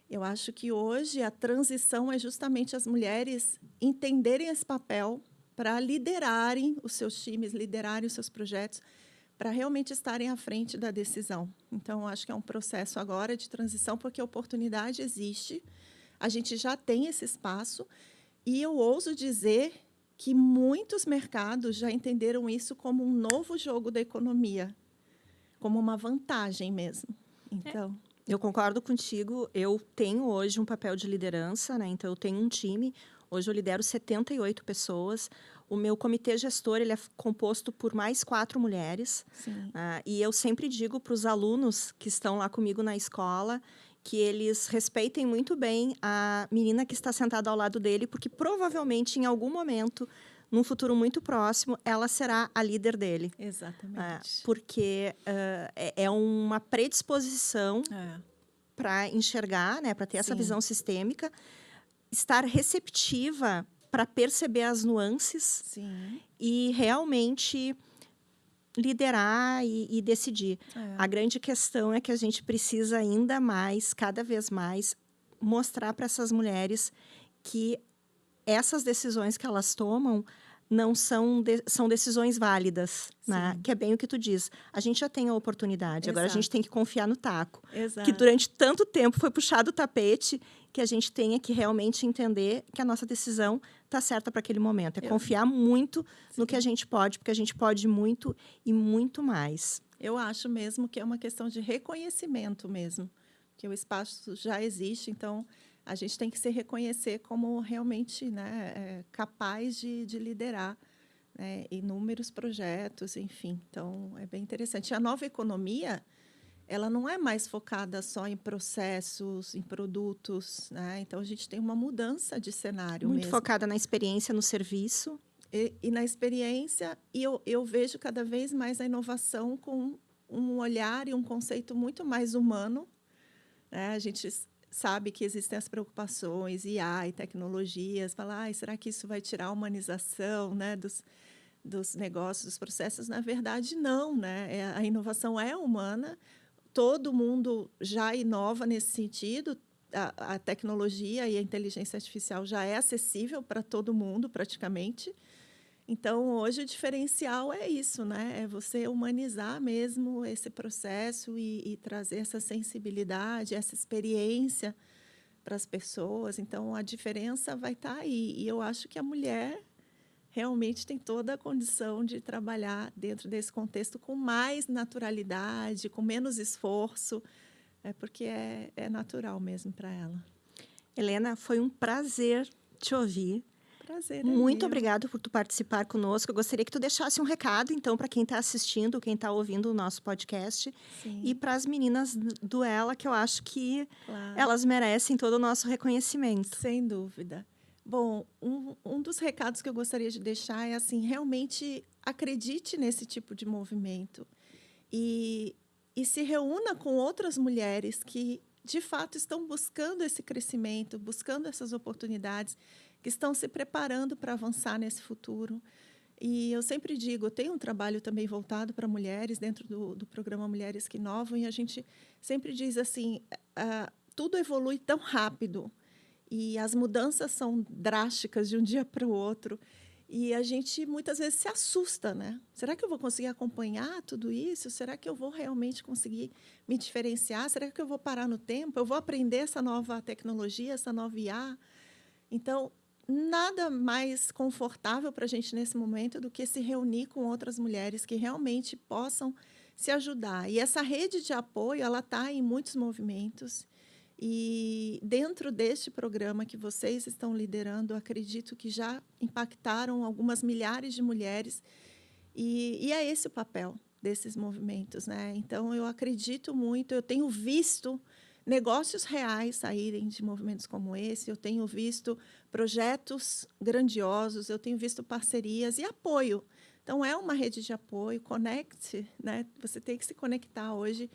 Eu acho que hoje a transição é justamente as mulheres entenderem esse papel para liderarem os seus times, liderarem os seus projetos, para realmente estarem à frente da decisão. Então, eu acho que é um processo agora de transição, porque a oportunidade existe, a gente já tem esse espaço, e eu ouso dizer que muitos mercados já entenderam isso como um novo jogo da economia, como uma vantagem mesmo. Então, eu concordo contigo. Eu tenho hoje um papel de liderança, né? Então, eu tenho um time. Hoje eu lidero 78 pessoas. O meu comitê gestor ele é composto por mais 4 mulheres. sim. E eu sempre digo para os alunos que estão lá comigo na escola que eles respeitem muito bem a menina que está sentada ao lado dele, porque provavelmente, em algum momento, num futuro muito próximo, ela será a líder dele. Exatamente. Porque é uma predisposição É. para enxergar, né, para ter essa Sim. visão sistêmica, estar receptiva para perceber as nuances Sim. e realmente liderar e decidir. A grande questão é que a gente precisa ainda mais, cada vez mais, mostrar para essas mulheres que essas decisões que elas tomam não são decisões válidas, né? Que é bem o que tu diz. A gente já tem a oportunidade, agora a gente Exato. tem que confiar no taco. Exato. Que durante tanto tempo foi puxado o tapete, que a gente tenha que realmente entender que a nossa decisão está certa para aquele momento. É confiar muito no que a gente pode, porque a gente pode muito e muito mais. Eu acho mesmo que é uma questão de reconhecimento mesmo, que o espaço já existe, então a gente tem que se reconhecer como realmente, né, capaz de liderar inúmeros projetos, enfim. Então, é bem interessante. A nova economia, ela não é mais focada só em processos, em produtos, né? Então, a gente tem uma mudança de cenário Muito mesmo. focada na experiência, no serviço. E na experiência, e eu vejo cada vez mais a inovação com um olhar e um conceito muito mais humano, né? A gente sabe que existem as preocupações, IA e tecnologias, falar, será que isso vai tirar a humanização, né, dos negócios, dos processos? Na verdade, não, né? A inovação é humana, todo mundo já inova nesse sentido, a tecnologia e a inteligência artificial já é acessível para todo mundo, praticamente. Então, hoje, o diferencial é isso, né? É você humanizar mesmo esse processo e trazer essa sensibilidade, essa experiência para as pessoas. Então, a diferença vai estar aí. E eu acho que a mulher realmente tem toda a condição de trabalhar dentro desse contexto com mais naturalidade, com menos esforço, porque é natural mesmo para ela. Helena, foi um prazer te ouvir. Prazer, Muito meu. obrigada por tu participar conosco. Eu gostaria que tu deixasse um recado, então, para quem está assistindo, quem está ouvindo o nosso podcast. Sim. E para as meninas do Ela, que eu acho que Claro. elas merecem todo o nosso reconhecimento. Sem dúvida. Bom, um dos recados que eu gostaria de deixar é assim, realmente acredite nesse tipo de movimento e se reúna com outras mulheres que, de fato, estão buscando esse crescimento, buscando essas oportunidades, que estão se preparando para avançar nesse futuro. E eu sempre digo, eu tenho um trabalho também voltado para mulheres, dentro do programa Mulheres que Inovam, e a gente sempre diz assim, tudo evolui tão rápido, e as mudanças são drásticas de um dia para o outro, e a gente muitas vezes se assusta, né? Será que eu vou conseguir acompanhar tudo isso? Será que eu vou realmente conseguir me diferenciar? Será que eu vou parar no tempo? Eu vou aprender essa nova tecnologia, essa nova IA? Então, nada mais confortável para a gente nesse momento do que se reunir com outras mulheres que realmente possam se ajudar. E essa rede de apoio, ela está em muitos movimentos. E dentro deste programa que vocês estão liderando, acredito que já impactaram algumas milhares de mulheres. E é esse o papel desses movimentos, né? Então, eu acredito muito, eu tenho visto negócios reais saírem de movimentos como esse, eu tenho visto projetos grandiosos, eu tenho visto parcerias e apoio. Então, é uma rede de apoio, conecte, né? Você tem que se conectar hoje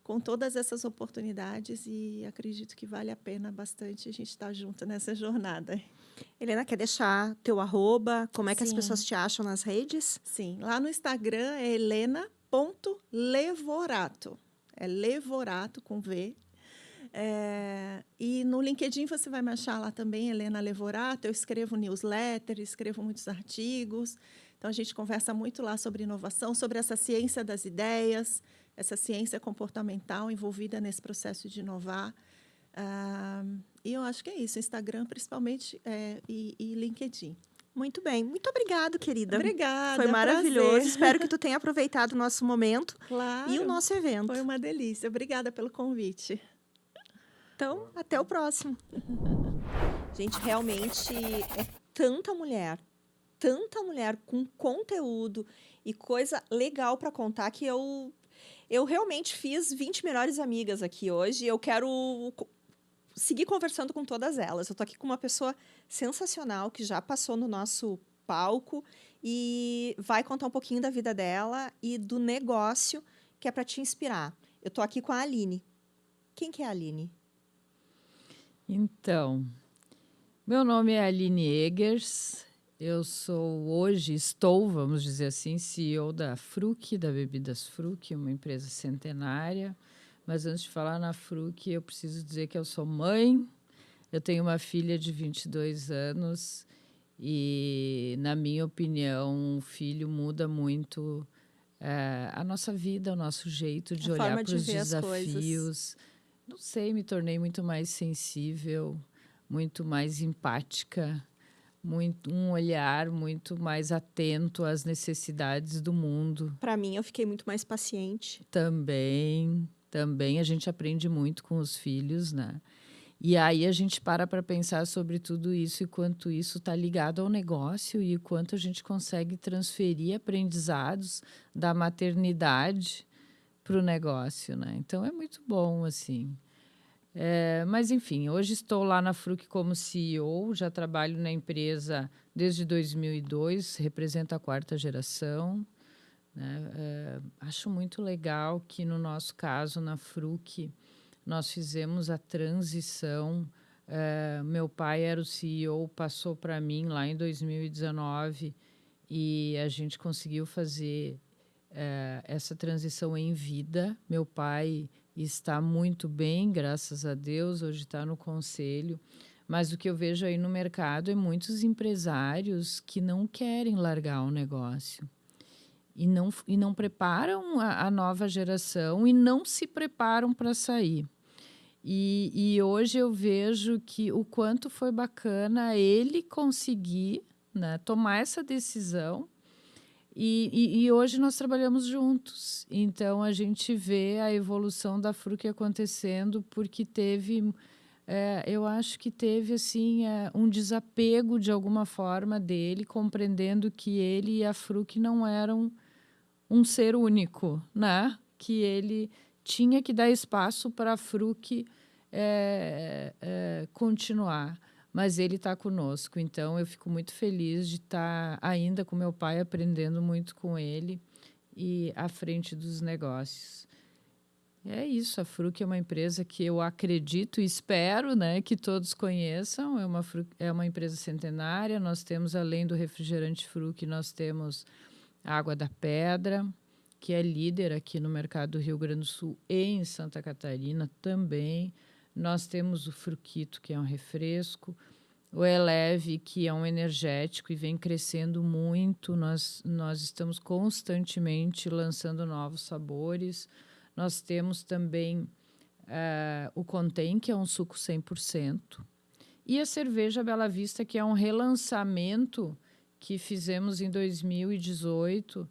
com todas essas oportunidades e acredito que vale a pena bastante a gente estar junto nessa jornada. Helena, quer deixar teu @? Como é que as pessoas te acham nas redes? Sim, lá no Instagram é helena.levorato. É Levorato com V. E no LinkedIn você vai me achar lá também, Helena Levorato. Eu escrevo newsletter, escrevo muitos artigos. Então, a gente conversa muito lá sobre inovação, sobre essa ciência das ideias, essa ciência comportamental envolvida nesse processo de inovar. E eu acho que é isso, Instagram principalmente e LinkedIn. Muito bem. Muito obrigada, querida. Obrigada. Foi maravilhoso. Prazer. Espero que tu tenha aproveitado o nosso momento Claro, e o nosso evento. foi uma delícia. Obrigada pelo convite. Então, até o próximo. Gente, realmente é tanta mulher com conteúdo e coisa legal para contar que eu realmente fiz 20 melhores amigas aqui hoje. Eu quero seguir conversando com todas elas. Eu tô aqui com uma pessoa sensacional que já passou no nosso palco e vai contar um pouquinho da vida dela e do negócio que é para te inspirar. Eu tô aqui com a Aline. Quem que é a Aline? Então, meu nome é Aline Eggers, eu estou, vamos dizer assim, CEO da Fruc, da Bebidas Fruc, uma empresa centenária, mas antes de falar na Fruc, eu preciso dizer que eu sou mãe, eu tenho uma filha de 22 anos e, na minha opinião, o filho muda muito a nossa vida, o nosso jeito de olhar para os desafios. Não sei, me tornei muito mais sensível, muito mais empática, um olhar muito mais atento às necessidades do mundo. Para mim, eu fiquei muito mais paciente. Também a gente aprende muito com os filhos, né? E aí a gente para pensar sobre tudo isso e quanto isso está ligado ao negócio e o quanto a gente consegue transferir aprendizados da maternidade para o negócio, né? Então é muito bom, assim. Mas, enfim, hoje estou lá na Fruc como CEO, já trabalho na empresa desde 2002, represento a 4ª geração, né? Acho muito legal que, no nosso caso, na Fruc, nós fizemos a transição. Meu pai era o CEO, passou para mim lá em 2019 e a gente conseguiu fazer essa transição em vida. Meu pai está muito bem, graças a Deus, hoje está no conselho. Mas o que eu vejo aí no mercado é muitos empresários que não querem largar o negócio e não preparam a nova geração e não se preparam para sair. E hoje eu vejo que o quanto foi bacana ele conseguir, né, tomar essa decisão. E hoje nós trabalhamos juntos. Então, a gente vê a evolução da Fruc acontecendo porque teve... eu acho que teve assim, um desapego, de alguma forma, dele, compreendendo que ele e a Fruc não eram um ser único, né? Que ele tinha que dar espaço para a Fruc continuar. Mas ele está conosco, então eu fico muito feliz de estar ainda com meu pai, aprendendo muito com ele e à frente dos negócios. É isso, a Fruc é uma empresa que eu acredito e espero, né, que todos conheçam. É uma empresa centenária. Nós temos, além do refrigerante Fruc, nós temos a Água da Pedra, que é líder aqui no mercado do Rio Grande do Sul e em Santa Catarina também. Nós temos o Fruquito, que é um refresco, o Eleve, que é um energético e vem crescendo muito. Nós estamos constantemente lançando novos sabores. Nós temos também o Contém, que é um suco 100%. E a cerveja Bela Vista, que é um relançamento que fizemos em 2018,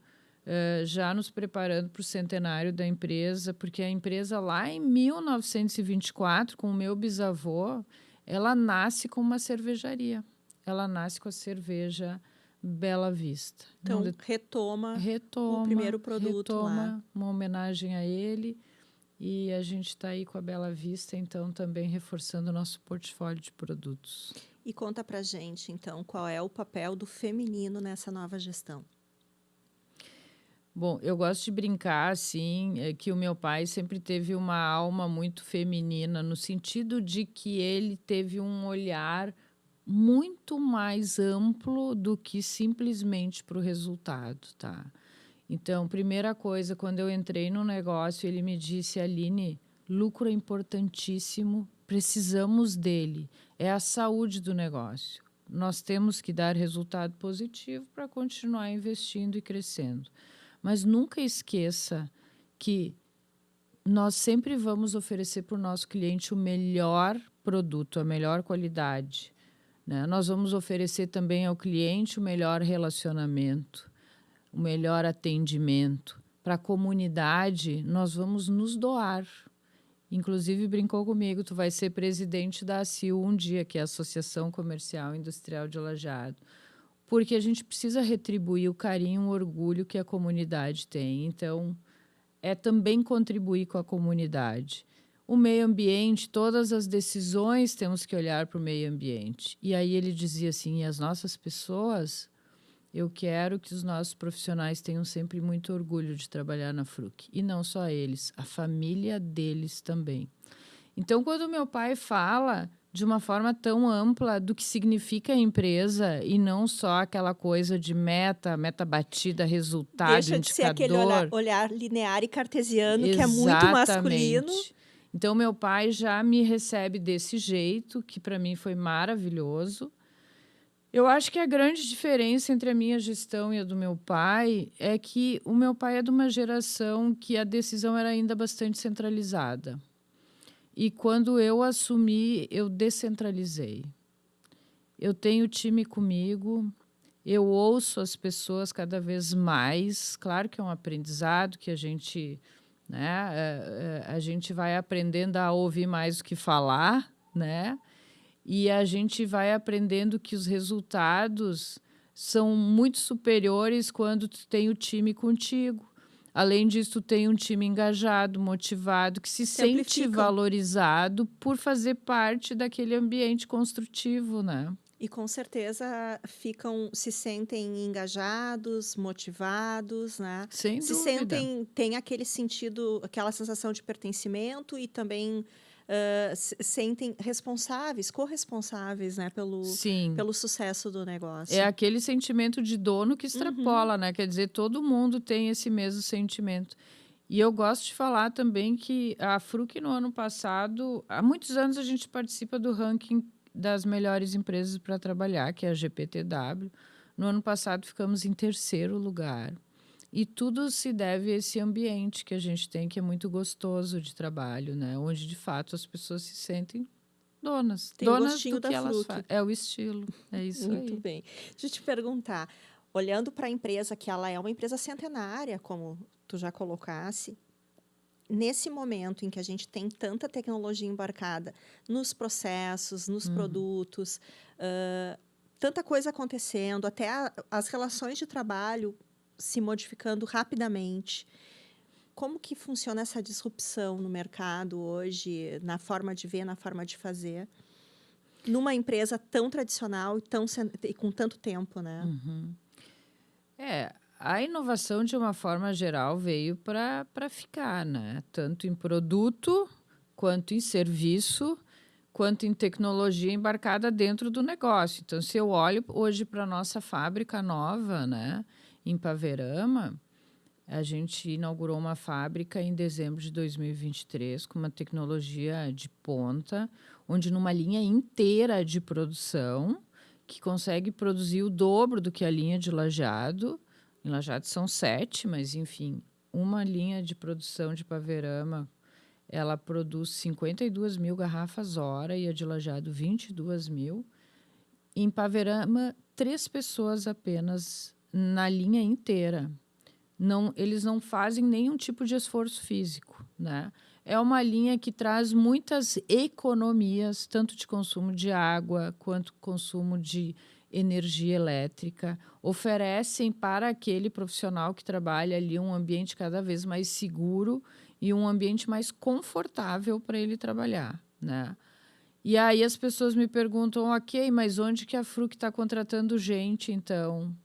já nos preparando para o centenário da empresa, porque a empresa lá em 1924, com o meu bisavô, ela nasce com uma cervejaria. Ela nasce com a cerveja Bela Vista. Então, retoma o primeiro produto lá. Uma homenagem a ele. E a gente está aí com a Bela Vista, então também reforçando o nosso portfólio de produtos. E conta pra gente, então, qual é o papel do feminino nessa nova gestão? Bom, eu gosto de brincar, assim, que o meu pai sempre teve uma alma muito feminina, no sentido de que ele teve um olhar muito mais amplo do que simplesmente para o resultado, tá? Então, primeira coisa, quando eu entrei no negócio, ele me disse: Aline, lucro é importantíssimo, precisamos dele, é a saúde do negócio. Nós temos que dar resultado positivo para continuar investindo e crescendo. Mas nunca esqueça que nós sempre vamos oferecer para o nosso cliente o melhor produto, a melhor qualidade, né? Nós vamos oferecer também ao cliente o melhor relacionamento, o melhor atendimento. Para a comunidade, nós vamos nos doar. Inclusive, brincou comigo, tu vai ser presidente da ACIL um dia, que é a Associação Comercial e Industrial de Lajeado. Porque a gente precisa retribuir o carinho, o orgulho que a comunidade tem. Então, é também contribuir com a comunidade. O meio ambiente, todas as decisões temos que olhar para o meio ambiente. E aí ele dizia assim: e as nossas pessoas, eu quero que os nossos profissionais tenham sempre muito orgulho de trabalhar na Fruc. E não só eles, a família deles também. Então, quando meu pai fala de uma forma tão ampla do que significa a empresa e não só aquela coisa de meta batida, resultado, Deixa indicador. de ser aquele olhar linear e cartesiano, Exatamente. Que é muito masculino. Então, meu pai já me recebe desse jeito, que para mim foi maravilhoso. Eu acho que a grande diferença entre a minha gestão e a do meu pai é que o meu pai é de uma geração que a decisão era ainda bastante centralizada. E quando eu assumi, eu descentralizei. Eu tenho time comigo, eu ouço as pessoas cada vez mais. Claro que é um aprendizado que a gente vai aprendendo a ouvir mais do que falar, né? E a gente vai aprendendo que os resultados são muito superiores quando tu tem o time contigo. Além disso, tu tem um time engajado, motivado, que se sente amplificam. valorizado por fazer parte daquele ambiente construtivo, né? E com certeza se sentem engajados, motivados, né? Sem Se dúvida. têm aquele sentido, aquela sensação de pertencimento e também se sentem responsáveis, corresponsáveis, né, Sim. pelo sucesso do negócio. É aquele sentimento de dono que extrapola, né? Quer dizer, todo mundo tem esse mesmo sentimento. E eu gosto de falar também que a Fruc, no ano passado, há muitos anos a gente participa do ranking das melhores empresas para trabalhar, que é a GPTW. No ano passado ficamos em 3º lugar. E tudo se deve a esse ambiente que a gente tem, que é muito gostoso de trabalho, né? Onde, de fato, as pessoas se sentem donas. Tem o Donas gostinho do da que elas Fruc. fazem. É o estilo, é isso Muito aí. bem. Deixa eu te perguntar, olhando para a empresa, que ela é uma empresa centenária, como tu já colocasse, nesse momento em que a gente tem tanta tecnologia embarcada nos processos, nos produtos, tanta coisa acontecendo, até as relações de trabalho se modificando rapidamente. Como que funciona essa disrupção no mercado hoje, na forma de ver, na forma de fazer, numa empresa tão tradicional e com tanto tempo, né? A inovação, de uma forma geral, veio para ficar, né? Tanto em produto, quanto em serviço, quanto em tecnologia embarcada dentro do negócio. Então, se eu olho hoje para a nossa fábrica nova, né, em Paverama, a gente inaugurou uma fábrica em dezembro de 2023 com uma tecnologia de ponta, onde numa linha inteira de produção, que consegue produzir o dobro do que a linha de Lajeado. Em Lajeado são 7, mas, enfim, uma linha de produção de Paverama, ela produz 52 mil garrafas hora e a de Lajeado 22 mil. Em Paverama, 3 pessoas apenas na linha inteira. Eles não fazem nenhum tipo de esforço físico, né? É uma linha que traz muitas economias, tanto de consumo de água quanto consumo de energia elétrica. Oferecem para aquele profissional que trabalha ali um ambiente cada vez mais seguro e um ambiente mais confortável para ele trabalhar, né? E aí as pessoas me perguntam, ok, mas onde que a Fruc está contratando gente, então?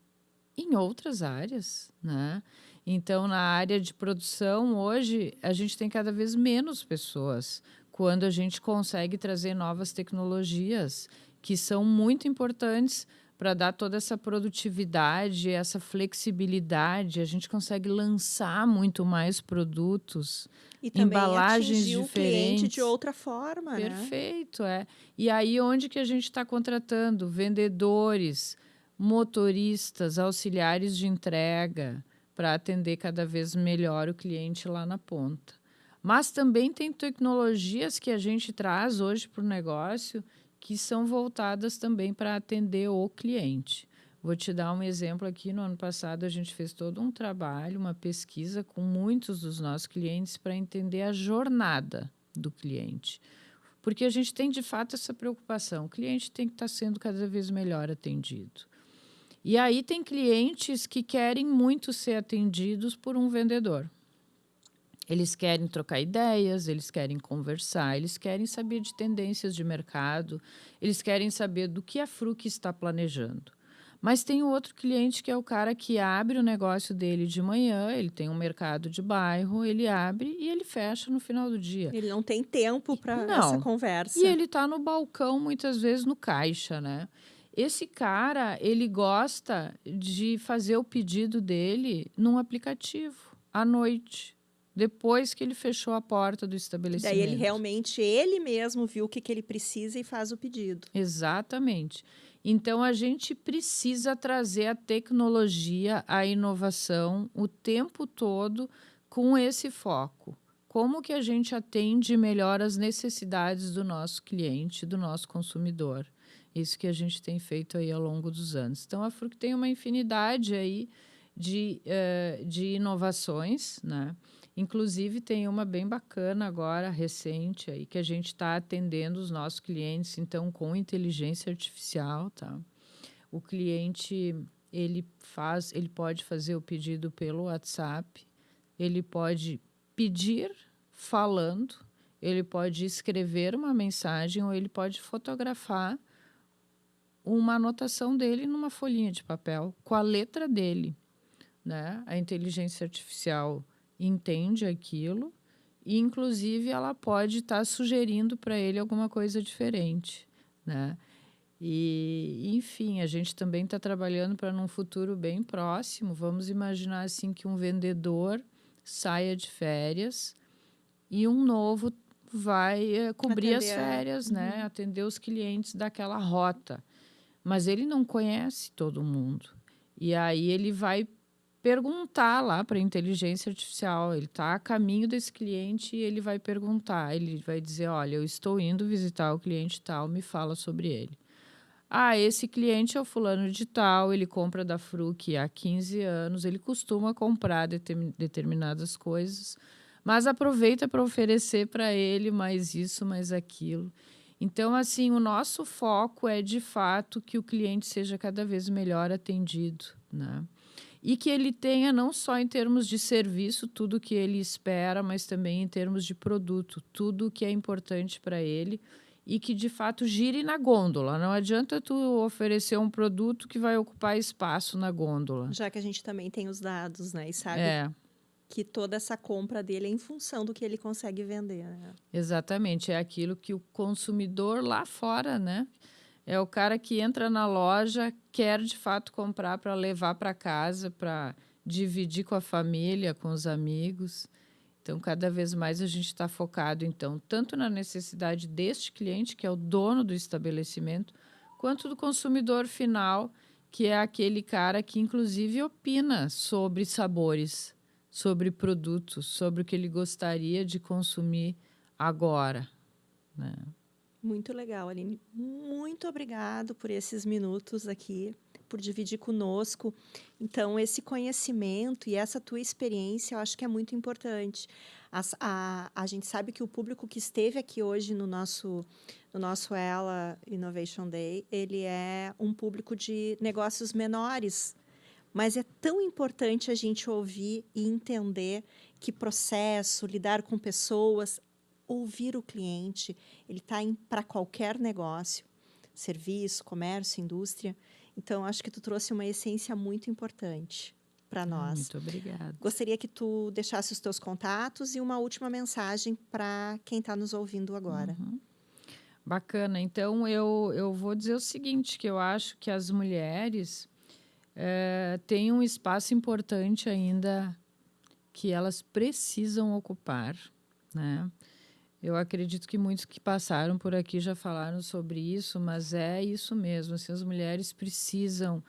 Em outras áreas, né? Então, na área de produção, hoje, a gente tem cada vez menos pessoas quando a gente consegue trazer novas tecnologias que são muito importantes para dar toda essa produtividade, essa flexibilidade. A gente consegue lançar muito mais produtos, E também embalagens atingir o cliente de diferentes. outra forma, né? Perfeito, é. E aí, onde que a gente está contratando? Vendedores, motoristas, auxiliares de entrega, para atender cada vez melhor o cliente lá na ponta. Mas também tem tecnologias que a gente traz hoje para o negócio que são voltadas também para atender o cliente. Vou te dar um exemplo aqui. No ano passado, a gente fez todo um trabalho, uma pesquisa com muitos dos nossos clientes para entender a jornada do cliente. Porque a gente tem, de fato, essa preocupação. O cliente tem que estar sendo cada vez melhor atendido. E aí tem clientes que querem muito ser atendidos por um vendedor. Eles querem trocar ideias, eles querem conversar, eles querem saber de tendências de mercado, eles querem saber do que a Fruc está planejando. Mas tem outro cliente que é o cara que abre o negócio dele de manhã, ele tem um mercado de bairro, ele abre e ele fecha no final do dia. Ele não tem tempo para Não. essa conversa. E ele está no balcão, muitas vezes no caixa, né? Esse cara, ele gosta de fazer o pedido dele num aplicativo, à noite, depois que ele fechou a porta do estabelecimento. Daí ele mesmo viu o que ele precisa e faz o pedido. Exatamente. Então, a gente precisa trazer a tecnologia, a inovação, o tempo todo com esse foco. Como que a gente atende melhor as necessidades do nosso cliente, do nosso consumidor? Isso que a gente tem feito aí ao longo dos anos. Então, a Fruc tem uma infinidade aí de inovações, né? Inclusive, tem uma bem bacana agora, recente, aí, que a gente está atendendo os nossos clientes, então, com inteligência artificial, tá? O cliente, ele pode fazer o pedido pelo WhatsApp, ele pode pedir falando, ele pode escrever uma mensagem ou ele pode fotografar uma anotação dele numa folhinha de papel com a letra dele, né? A inteligência artificial entende aquilo e, inclusive, ela pode estar sugerindo para ele alguma coisa diferente, né? E, enfim, a gente também está trabalhando para num futuro bem próximo. Vamos imaginar assim que um vendedor saia de férias e um novo vai cobrir as férias, né? Atender os clientes daquela rota. Mas ele não conhece todo mundo. E aí ele vai perguntar lá para a inteligência artificial. Ele está a caminho desse cliente e ele vai perguntar. Ele vai dizer, olha, eu estou indo visitar o cliente tal, me fala sobre ele. Ah, esse cliente é o fulano de tal, ele compra da Fruc há 15 anos, ele costuma comprar determinadas coisas, mas aproveita para oferecer para ele mais isso, mais aquilo. Então, assim, o nosso foco é, de fato, que o cliente seja cada vez melhor atendido, né? E que ele tenha, não só em termos de serviço, tudo que ele espera, mas também em termos de produto, tudo que é importante para ele e que, de fato, gire na gôndola. Não adianta tu oferecer um produto que vai ocupar espaço na gôndola. Já que a gente também tem os dados, né? E sabe que toda essa compra dele é em função do que ele consegue vender, né? Exatamente. É aquilo que o consumidor lá fora, né? É o cara que entra na loja, quer, de fato, comprar para levar para casa, para dividir com a família, com os amigos. Então, cada vez mais a gente está focado, então, tanto na necessidade deste cliente, que é o dono do estabelecimento, quanto do consumidor final, que é aquele cara que, inclusive, opina sobre sabores, sobre produtos, sobre o que ele gostaria de consumir agora, né? Muito legal, Aline. Muito obrigado por esses minutos aqui, por dividir conosco. Então, esse conhecimento e essa tua experiência, eu acho que é muito importante. A gente sabe que o público que esteve aqui hoje no nosso Ela Innovation Day, ele é um público de negócios menores, mas é tão importante a gente ouvir e entender que processo, lidar com pessoas, ouvir o cliente, ele está para qualquer negócio, serviço, comércio, indústria. Então, acho que tu trouxe uma essência muito importante para nós. Muito obrigada. Gostaria que tu deixasse os teus contatos e uma última mensagem para quem está nos ouvindo agora. Bacana. Então, eu vou dizer o seguinte, que eu acho que as mulheres têm um espaço importante ainda que elas precisam ocupar, né? Eu acredito que muitos que passaram por aqui já falaram sobre isso, mas é isso mesmo. Assim, as mulheres precisam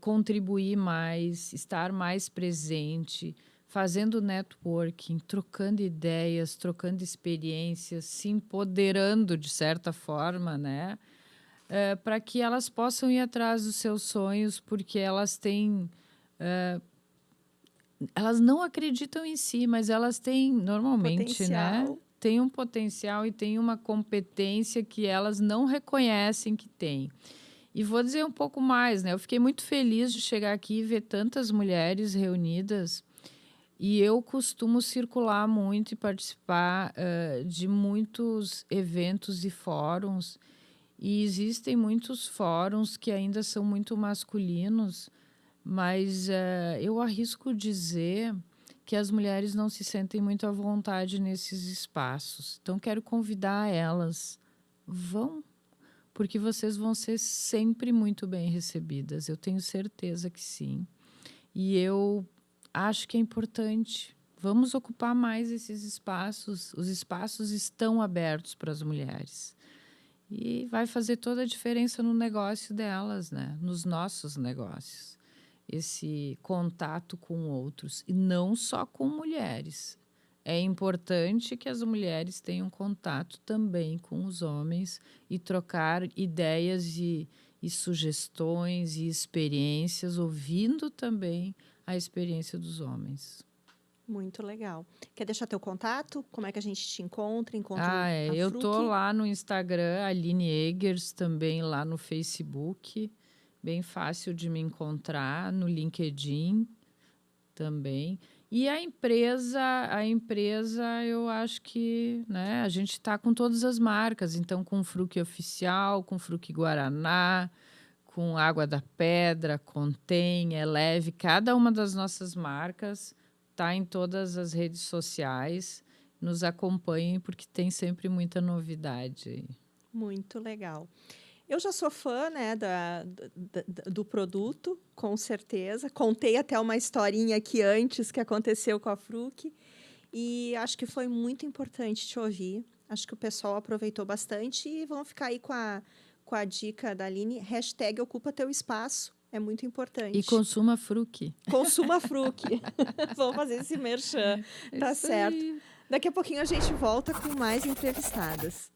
contribuir mais, estar mais presente, fazendo networking, trocando ideias, trocando experiências, se empoderando de certa forma, né? Para que elas possam ir atrás dos seus sonhos, porque elas têm... elas não acreditam em si, mas elas têm, normalmente, né? Tem um potencial e tem uma competência que elas não reconhecem que têm. E vou dizer um pouco mais, né? Eu fiquei muito feliz de chegar aqui e ver tantas mulheres reunidas. E eu costumo circular muito e participar de muitos eventos e fóruns. E existem muitos fóruns que ainda são muito masculinos, mas eu arrisco dizer que as mulheres não se sentem muito à vontade nesses espaços. Então, quero convidar elas. Vão, porque vocês vão ser sempre muito bem recebidas. Eu tenho certeza que sim. E eu acho que é importante. Vamos ocupar mais esses espaços. Os espaços estão abertos para as mulheres. E vai fazer toda a diferença no negócio delas, né? Nos nossos negócios. Esse contato com outros, e não só com mulheres. É importante que as mulheres tenham contato também com os homens e trocar ideias e e sugestões e experiências, ouvindo também a experiência dos homens. Muito legal. Quer deixar teu contato? Como é que a gente te encontra? Eu tô lá no Instagram, Aline Egers, também lá no Facebook, bem fácil de me encontrar, no LinkedIn também. E a empresa, eu acho que, né, a gente está com todas as marcas, então com Fruc Oficial, com Fruc Guaraná, com Água da Pedra, Contém, Eleve, cada uma das nossas marcas está em todas as redes sociais. Nos acompanhem, porque tem sempre muita novidade. Muito legal. Eu já sou fã, né, do produto, com certeza. Contei até uma historinha aqui antes que aconteceu com a Fruc. E acho que foi muito importante te ouvir. Acho que o pessoal aproveitou bastante. E vão ficar aí com a dica da Aline. # Ocupa Teu Espaço. É muito importante. E consuma Fruc. Consuma Fruc. Vamos fazer esse merchan. Tá certo. Daqui a pouquinho a gente volta com mais entrevistadas.